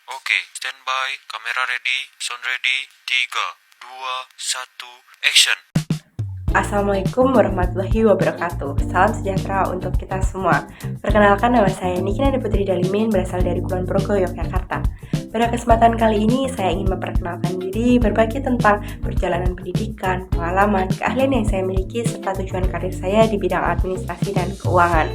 Oke, standby, kamera ready, sound ready, 3, 2, 1, action. Assalamualaikum warahmatullahi wabarakatuh. Salam sejahtera untuk kita semua. Perkenalkan, nama saya Niki Nanda Putri Dalimin, berasal dari Kulon Progo, Yogyakarta. Pada kesempatan kali ini, saya ingin memperkenalkan diri, berbagi tentang perjalanan pendidikan, pengalaman, keahlian yang saya miliki, serta tujuan karir saya di bidang administrasi dan keuangan.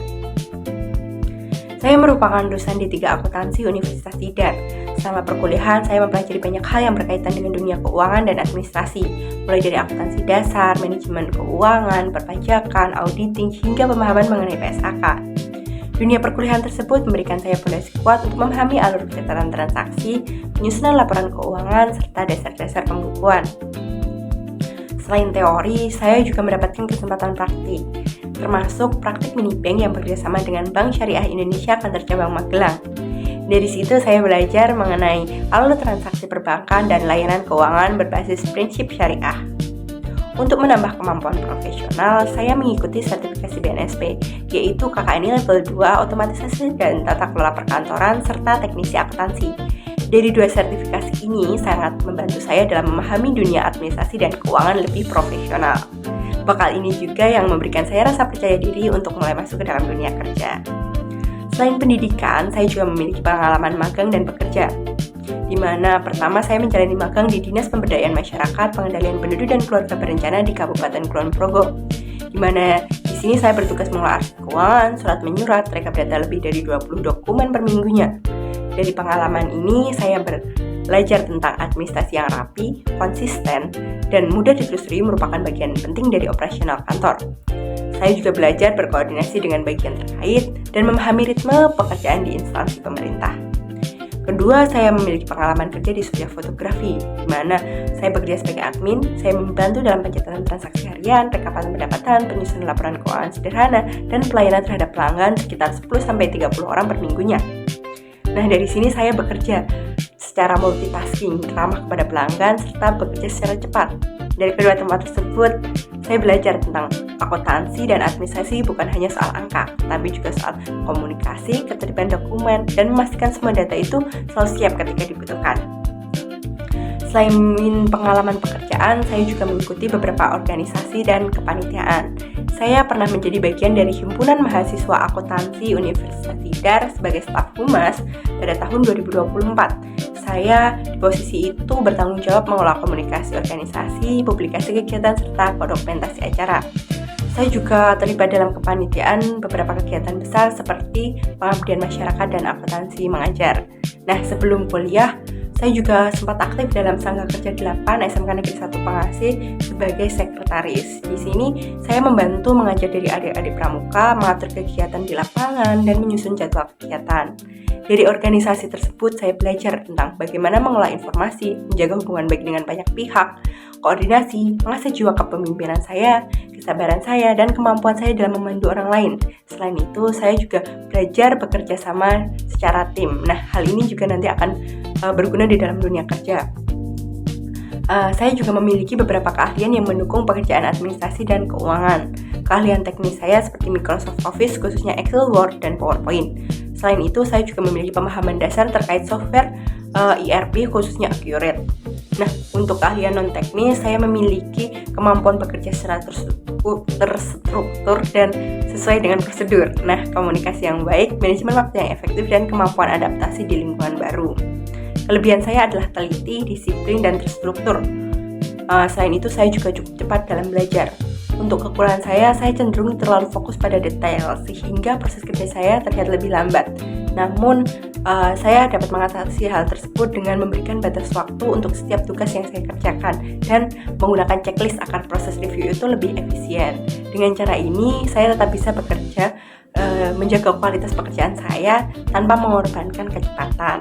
Saya merupakan dosen di 3 akuntansi Universitas Tidar. Selama perkuliahan, saya mempelajari banyak hal yang berkaitan dengan dunia keuangan dan administrasi, mulai dari akuntansi dasar, manajemen keuangan, perpajakan, auditing, hingga pemahaman mengenai PSAK. Dunia perkuliahan tersebut memberikan saya fondasi kuat untuk memahami alur pencatatan transaksi, penyusunan laporan keuangan, serta dasar-dasar pembukuan. Selain teori, saya juga mendapatkan kesempatan praktik, termasuk praktik mini bank yang bekerjasama dengan Bank Syariah Indonesia Kantor Cabang Magelang. Dari situ saya belajar mengenai alur transaksi perbankan dan layanan keuangan berbasis prinsip syariah. Untuk menambah kemampuan profesional, saya mengikuti sertifikasi BNSP, yaitu KKNI level 2 otomatisasi dan tata kelola perkantoran serta teknisi akuntansi. Dari 2 sertifikasi ini sangat membantu saya dalam memahami dunia administrasi dan keuangan lebih profesional. Bekal ini juga yang memberikan saya rasa percaya diri untuk mulai masuk ke dalam dunia kerja. Selain pendidikan, saya juga memiliki pengalaman magang dan bekerja, di mana pertama saya menjalani magang di Dinas Pemberdayaan Masyarakat, Pengendalian Penduduk dan Keluarga Berencana di Kabupaten Kulon Progo, di mana di sini saya bertugas mengelola arsip keuangan, surat menyurat, rekap data lebih dari 20 dokumen per minggunya. Dari pengalaman ini, saya belajar tentang administrasi yang rapi, konsisten, dan mudah ditelusuri merupakan bagian penting dari operasional kantor. Saya juga belajar berkoordinasi dengan bagian terkait dan memahami ritme pekerjaan di instansi pemerintah. Kedua, saya memiliki pengalaman kerja di studio fotografi, di mana saya bekerja sebagai admin, saya membantu dalam pencatatan transaksi harian, rekapan pendapatan, penyusunan laporan keuangan sederhana, dan pelayanan terhadap pelanggan sekitar 10-30 orang per minggunya. Nah, dari sini saya bekerja secara multitasking, ramah kepada pelanggan, serta bekerja secara cepat. Dari kedua tempat tersebut, saya belajar tentang akuntansi dan administrasi bukan hanya soal angka, tapi juga soal komunikasi, ketertiban dokumen, dan memastikan semua data itu selalu siap ketika dibutuhkan. Selain pengalaman pekerjaan, saya juga mengikuti beberapa organisasi dan kepanitiaan. Saya pernah menjadi bagian dari Himpunan Mahasiswa Akuntansi Universitas Tidar sebagai staf humas pada tahun 2024. Saya di posisi itu bertanggung jawab mengelola komunikasi organisasi, publikasi kegiatan, serta dokumentasi acara. Saya juga terlibat dalam kepanitiaan beberapa kegiatan besar seperti pengabdian masyarakat dan akuntansi mengajar. Nah, sebelum kuliah, saya juga sempat aktif dalam Sangga Kerja 8 SMK Negeri 1 Pangasih sebagai sekretaris. Di sini, saya membantu mengajar dari adik-adik pramuka, mengatur kegiatan di lapangan, dan menyusun jadwal kegiatan. Dari organisasi tersebut, saya belajar tentang bagaimana mengolah informasi, menjaga hubungan baik dengan banyak pihak, koordinasi, mengasah jiwa kepemimpinan saya, kesabaran saya, dan kemampuan saya dalam memandu orang lain. Selain itu, saya juga belajar bekerja sama secara tim. Nah, hal ini juga nanti akan berguna di dalam dunia kerja. Saya juga memiliki beberapa keahlian yang mendukung pekerjaan administrasi dan keuangan. Keahlian teknis saya seperti Microsoft Office, khususnya Excel, Word, dan PowerPoint. Selain itu, saya juga memiliki pemahaman dasar terkait software ERP, khususnya Accurate. Nah, untuk keahlian non-teknis, saya memiliki kemampuan bekerja secara terstruktur dan sesuai dengan prosedur. Nah, komunikasi yang baik, manajemen waktu yang efektif, dan kemampuan adaptasi di lingkungan baru. Kelebihan saya adalah teliti, disiplin, dan terstruktur. Selain itu, saya juga cukup cepat dalam belajar. Untuk kekurangan saya cenderung terlalu fokus pada detail, sehingga proses kerja saya terlihat lebih lambat. Namun, saya dapat mengatasi hal tersebut dengan memberikan batas waktu untuk setiap tugas yang saya kerjakan dan menggunakan checklist agar proses review itu lebih efisien. Dengan cara ini, saya tetap bisa bekerja, menjaga kualitas pekerjaan saya tanpa mengorbankan kecepatan.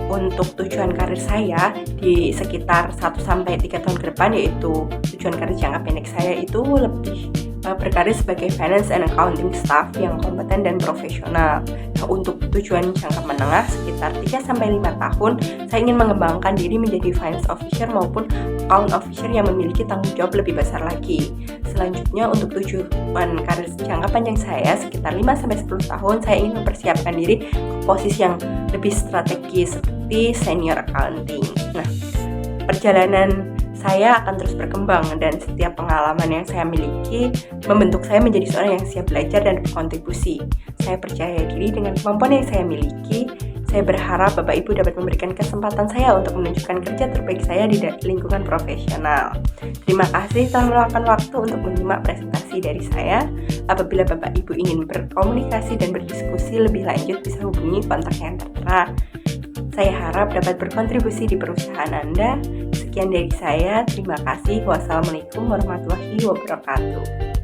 Untuk tujuan karir saya di sekitar 1-3 tahun ke depan, yaitu tujuan karir jangka pendek saya itu lebih berkarir sebagai finance and accounting staff yang kompeten dan profesional. Nah, untuk tujuan jangka menengah sekitar 3-5 tahun, saya ingin mengembangkan diri menjadi finance officer maupun account officer yang memiliki tanggung jawab lebih besar lagi. selanjutnya untuk tujuan karir jangka panjang saya sekitar 5-10 tahun, saya ingin mempersiapkan diri ke posisi yang lebih strategis seperti senior accounting. Nah, perjalanan saya akan terus berkembang dan setiap pengalaman yang saya miliki membentuk saya menjadi seorang yang siap belajar dan berkontribusi. Saya percaya diri dengan kemampuan yang saya miliki. Saya berharap Bapak Ibu dapat memberikan kesempatan saya untuk menunjukkan kerja terbaik saya di lingkungan profesional. Terima kasih telah meluangkan waktu untuk menyimak presentasi dari saya. Apabila Bapak Ibu ingin berkomunikasi dan berdiskusi lebih lanjut, bisa hubungi kontak yang tertera. Saya harap dapat berkontribusi di perusahaan Anda. Sekian dari saya, terima kasih. Wassalamualaikum warahmatullahi wabarakatuh.